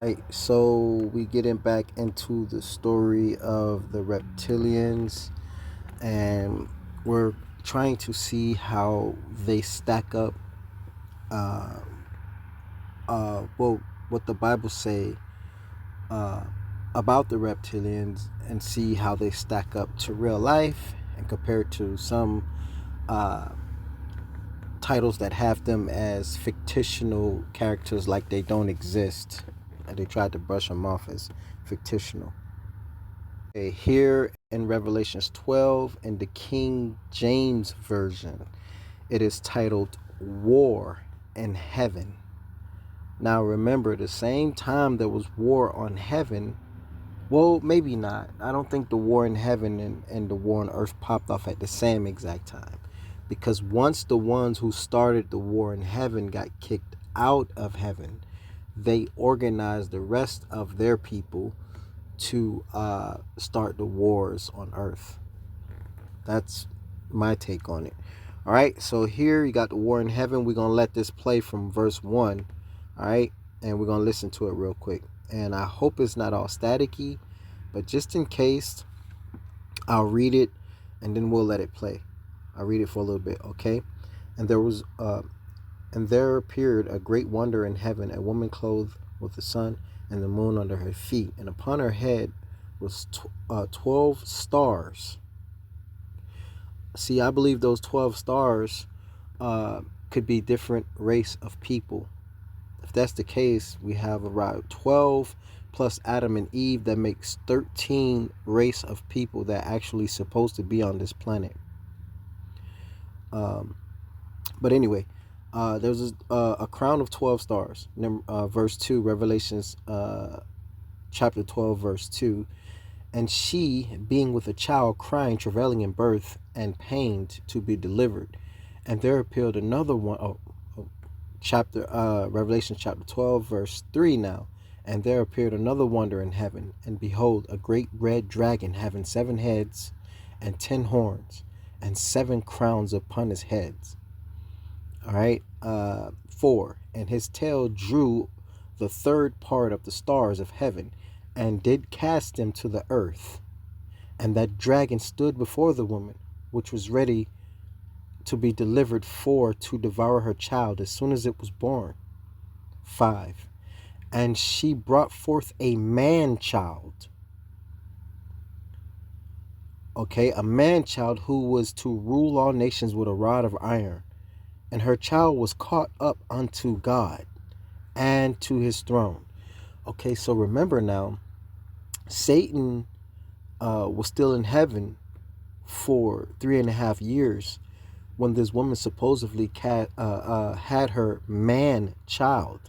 Right, so we getting back into the story of the reptilians, and we're trying to see how they stack up. Uh, well, what the Bible say uh, about the reptilians, and see how they stack up to real life, and compared to some uh, titles that have them as fictional characters, like they don't exist, and they tried to brush them off as fictional. Okay, here in Revelations 12 in the King James Version, it is titled War in Heaven. Now remember, the same time there was war on heaven, well, maybe not. I don't think the war in heaven and the war on earth popped off at the same exact time. Because once the ones who started the war in heaven got kicked out of heaven, they organized the rest of their people to start the wars on earth. That's my take on it. All right, so here you got the war in heaven. We're going to let this play from verse 1. All right, and we're going to listen to it real quick. And I hope it's not all staticky, but just in case, I'll read it and then we'll let it play. I'll read it for a little bit, okay? And there was and there appeared a great wonder in heaven, a woman clothed with the sun and the moon under her feet, and upon her head was 12 stars. See, I believe those 12 stars could be different race of people. If that's the case, we have around 12 plus Adam and Eve. That makes 13 race of people that actually supposed to be on this planet. Um, but anyway, there's a crown of 12 stars. Verse 2, Revelations chapter 12, verse 2. And she, being with a child, crying, travailing in birth, and pained to be delivered. And there appeared another one, chapter Revelation chapter 12, verse 3 now. And there appeared another wonder in heaven, and behold, a great red dragon having 7 heads and 10 horns, and 7 crowns upon his heads. All right. 4. And his tail drew the third part of the stars of heaven, and did cast them to the earth. And that dragon stood before the woman, which was ready to be delivered for to devour her child as soon as it was born. 5. And she brought forth a man child. Okay, a man child who was to rule all nations with a rod of iron. And her child was caught up unto God and to his throne. Okay, so remember now, Satan was still in heaven for 3.5 years when this woman supposedly had her man child.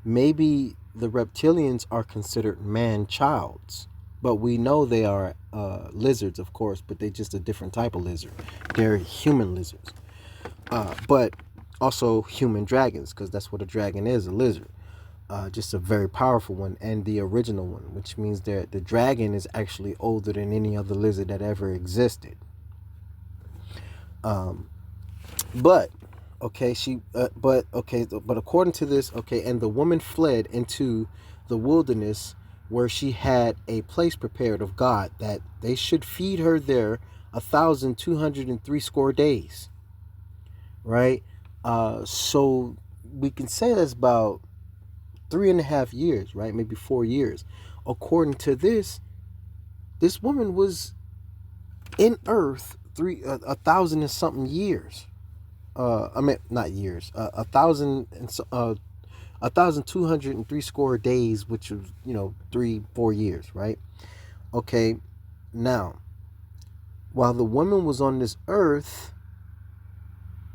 Maybe the reptilians are considered man childs, but we know they are lizards, of course, but they're just a different type of lizard. They're human lizards, but also human dragons, because that's what a dragon is, a lizard. Just a very powerful one, and the original one, which means that the dragon is actually older than any other lizard that ever existed. Um, but okay, but according to this, okay, and the woman fled into the wilderness, where she had a place prepared of God, that they should feed her there 1,203 days. Right. So we can say that's about 3.5 years, right? Maybe 4 years. According to this woman was in Earth 1,000 and something years. I mean, not years. 1,203 which was 3-4 years, right? Okay, now while the woman was on this earth,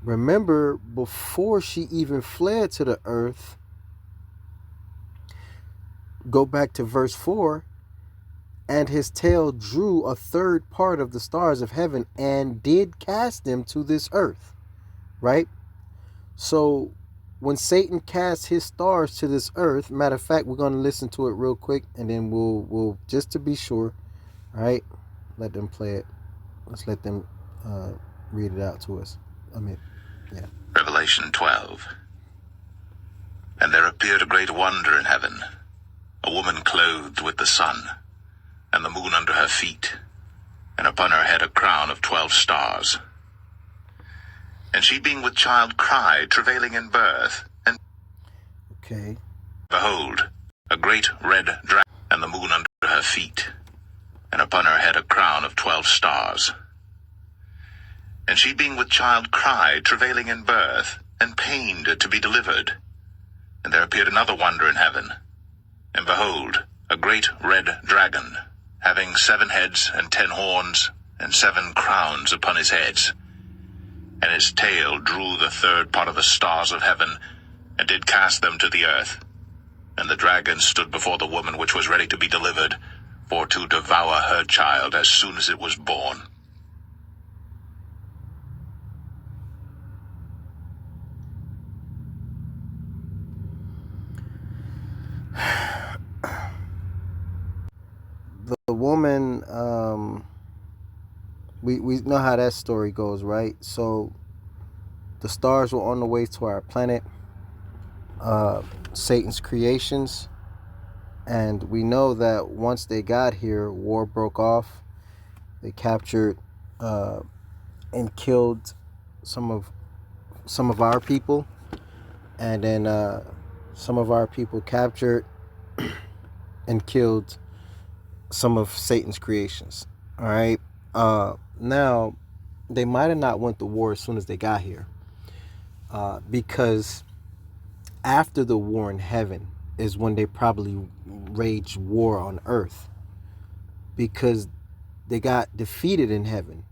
remember before she even fled to the earth, go back to verse 4. And his tail drew a third part of the stars of heaven and did cast them to this earth, right? So when Satan cast his stars to this earth, matter of fact, we're going to listen to it real quick, and then we'll just to be sure, right? Let them play it. Let's let them read it out to us. I mean, yeah. Revelation 12. And there appeared a great wonder in heaven, with the sun, and the moon under her feet, and upon her head a crown of 12 stars. And she being with child cried, travailing in birth, and Okay. behold, a great red dragon, and the moon under her feet, and upon her head a crown of 12 stars. And she being with child cried, travailing in birth, and pained to be delivered. And there appeared another wonder in heaven. And behold, a great red dragon, having 7 heads and 10 horns, and 7 crowns upon his heads. And his tail drew the 3rd part of the stars of heaven, and did cast them to the earth. And the dragon stood before the woman which was ready to be delivered, for to devour her child as soon as it was born. The woman, we know how that story goes, right? So the stars were on the way to our planet, Satan's creations, and we know that once they got here, war broke off. They captured and killed some of our people, and then some of our people captured and killed some of Satan's creations. All right. Now, they might have not went to war as soon as they got here, because after the war in heaven is when they probably waged war on earth, because they got defeated in heaven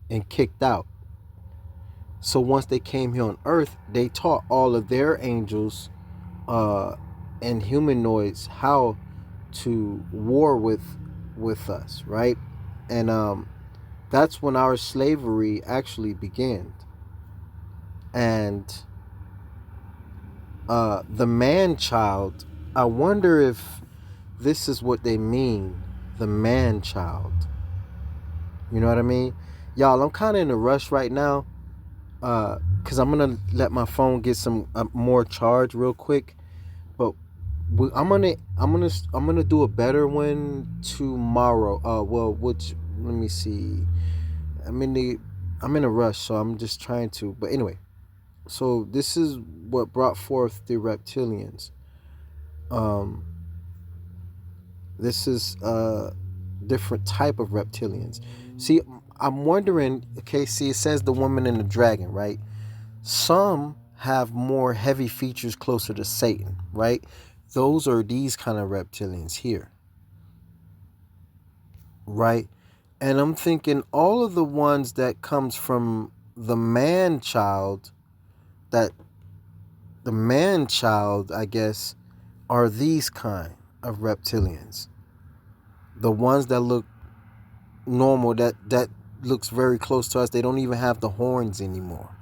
and kicked out. So once they came here on earth, they taught all of their angels and humanoids how to war with us, right? And that's when our slavery actually began. And the man child, I wonder if this is what they mean, the man child. You know what I mean? Y'all, I'm kind of in a rush right now, because I'm going to let my phone get some more charge real quick. But I'm gonna do a better one tomorrow. Let me see. I'm in a rush, so I'm just trying to. But anyway, so this is what brought forth the reptilians. This is a different type of reptilians. See, I'm wondering. Okay, see, it says the woman and the dragon, right? Some have more heavy features closer to Satan, right? Those are these kind of reptilians here, right? And I'm thinking all of the ones that comes from the man child, I guess, are these kind of reptilians. The ones that look normal, that looks very close to us. They don't even have the horns anymore.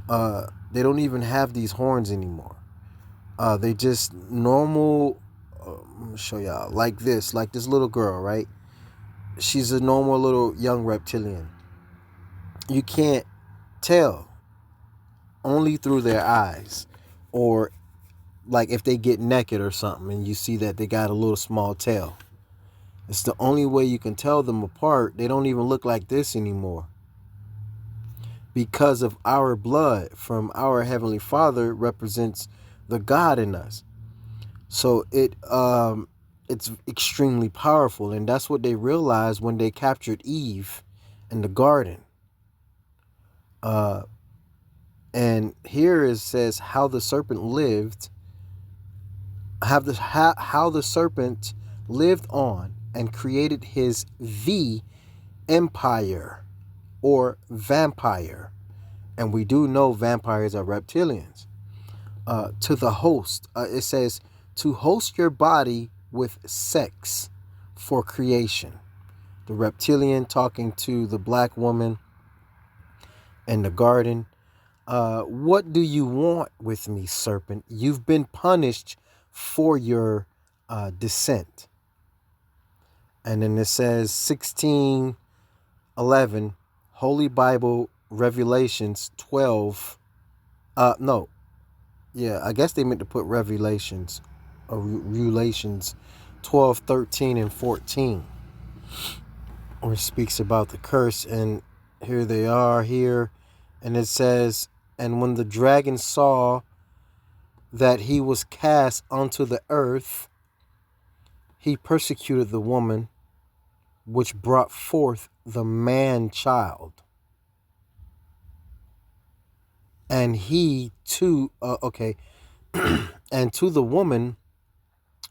They don't even have these horns anymore. They just normal. I'm gonna show y'all like this little girl, right? She's a normal little young reptilian. You can't tell only through their eyes, or like if they get naked or something and you see that they got a little small tail. It's the only way you can tell them apart. They don't even look like this anymore, because of our blood from our Heavenly Father represents the God in us. So it's extremely powerful, and that's what they realized when they captured Eve in the garden. And here it says how the serpent lived, how the serpent lived on and created his empire or vampire, and we do know vampires are reptilians. To the host, it says to host your body with sex for creation. The reptilian talking to the black woman in the garden. What do you want with me, serpent? You've been punished for your descent. And then it says 16:11, Holy Bible, Revelations 12. I guess they meant to put Revelations Revelations 12, 13, and 14, where it speaks about the curse. And here they are here. And it says, and when the dragon saw that he was cast onto the earth, he persecuted the woman which brought forth the man child. And he too, and to the woman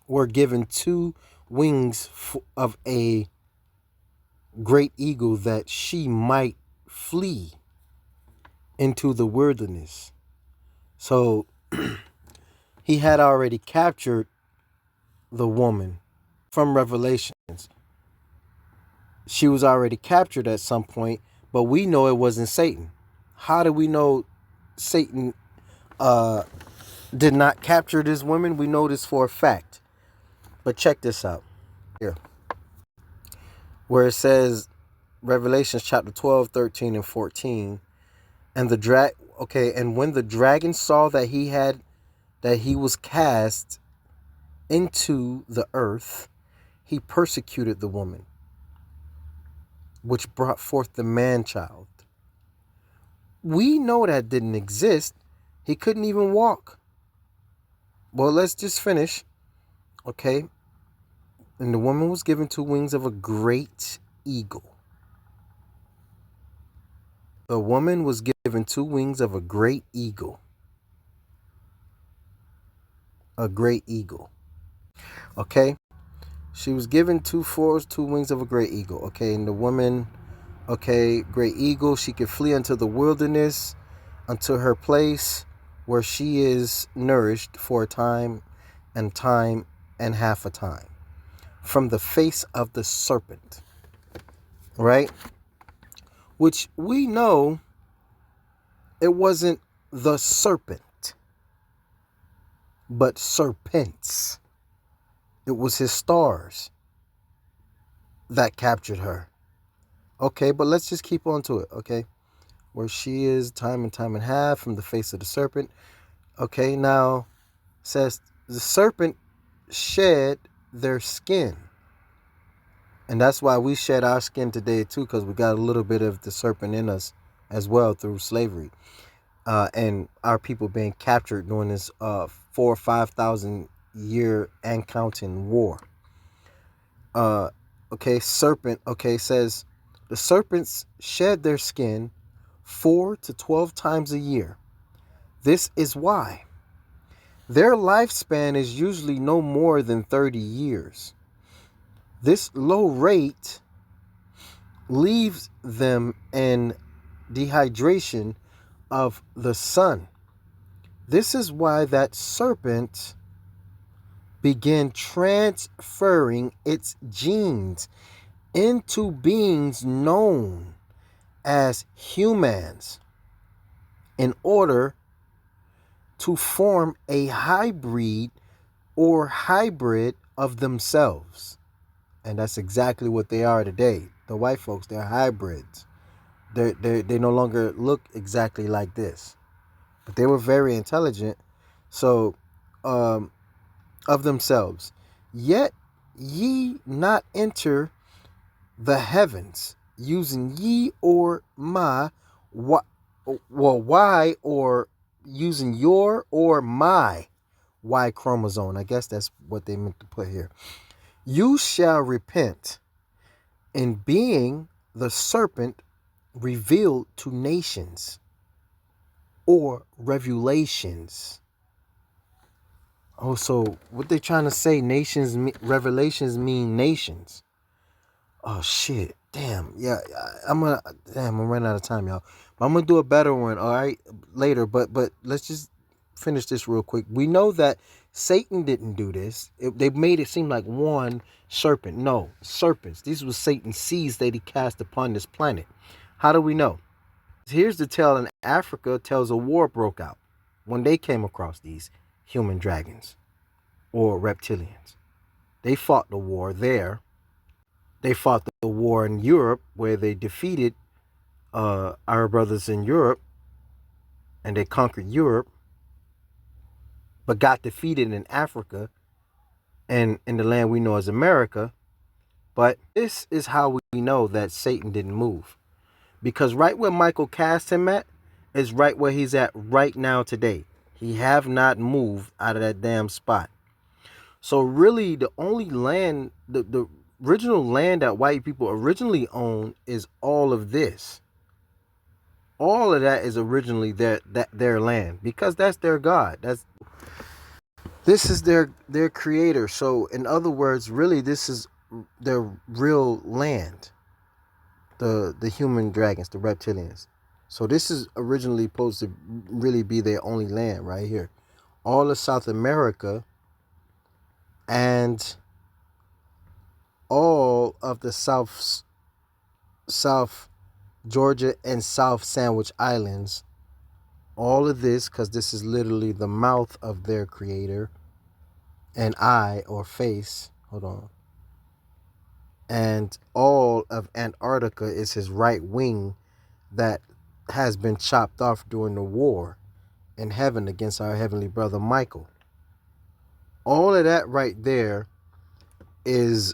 were given 2 wings of a great eagle, that she might flee into the wilderness. So he had already captured the woman from Revelations. She was already captured at some point, but we know it wasn't Satan. How do we know Satan did not capture this woman? We know this for a fact. But check this out here, where it says, Revelations chapter 12, 13, and 14, and and when the dragon saw that he was cast into the earth, he persecuted the woman which brought forth the man child. We know that didn't exist. He couldn't even walk. Well, let's just finish. Okay. And the woman was given 2 wings of a great eagle. The woman was given 2 wings of a great eagle. A great eagle. Okay. She was given 2 wings of a great eagle. Okay. And the woman, great eagle, she could flee into the wilderness, unto her place where she is nourished for a time and half a time from the face of the serpent. Right? Which we know it wasn't the serpent, but serpents. It was his stars that captured her. Okay, but let's just keep on to it, okay? Where she is time and half from the face of the serpent. Okay, now says the serpent shed their skin. And that's why we shed our skin today too, because we got a little bit of the serpent in us as well through slavery. And our people being captured during this 4,000 or 5,000 year and counting war. Serpent, says the serpents shed their skin 4 to 12 times a year. This is why their lifespan is usually no more than 30 years. This low rate leaves them in dehydration of the sun. This is why that serpent began transferring its genes into beings known as humans in order to form a hybrid of themselves. And that's exactly what they are today. The white folks, they're hybrids. They no longer look exactly like this. But they were very intelligent. So, of themselves. Yet ye not enter the heavens, using ye or my, why, or using your or my Y chromosome. I guess that's what they meant to put here. You shall repent in being the serpent revealed to nations, or revelations. Oh, so what they trying to say? Revelations mean nations. Oh shit! Damn. Yeah, I'm running out of time, y'all. But I'm gonna do a better one, all right, later. But let's just finish this real quick. We know that Satan didn't do this. They made it seem like one serpent. No, serpents. These were Satan's seeds that he cast upon this planet. How do we know? Here's the tale in Africa. Tells a war broke out when they came across these human dragons or reptilians. They fought the war there. They fought the war in Europe, where they defeated our brothers in Europe, and they conquered Europe, but got defeated in Africa and in the land we know as America. But this is how we know that Satan didn't move. Because right where Michael cast him at is right where he's at right now today. He have not moved out of that damn spot. So really the only land, the original land that white people originally owned is all of this. All of that is originally their land because that's their God. This is their creator. So in other words, really this is their real land. The human dragons, the reptilians. So this is originally supposed to really be their only land right here. All of South America and all of the South Georgia and South Sandwich Islands. All of this, because this is literally the mouth of their creator, an eye or face. Hold on. And all of Antarctica is his right wing that has been chopped off during the war in heaven against our heavenly brother Michael. All of that right there is